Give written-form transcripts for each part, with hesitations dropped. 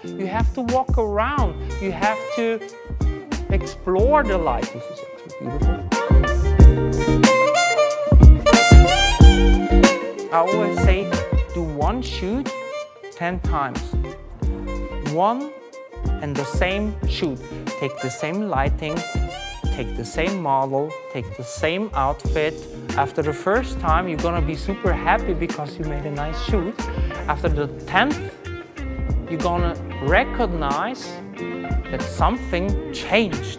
light. You have to walk around. You have to explore the light. This is actually beautiful. I always say, do one shoot 10 times. One and the same shoot. Take the same lighting, take the same model, take the same outfit. After the first time, you're gonna be super happy because you made a nice shoot. After the 10th, you're gonna recognize that something changed.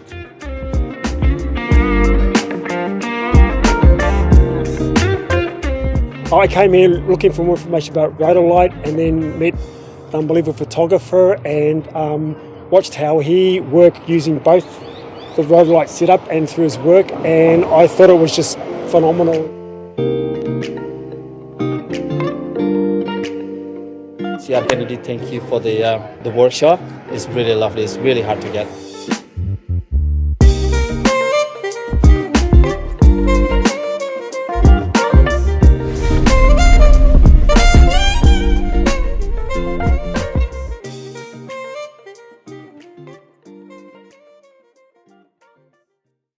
I came here looking for more information about Rotolight and then met an unbelievable photographer and watched how he worked using both the Rotolight setup and through his work, and I thought it was just phenomenal. C.R.Kennedy, thank you for the workshop. It's really lovely. It's really hard to get.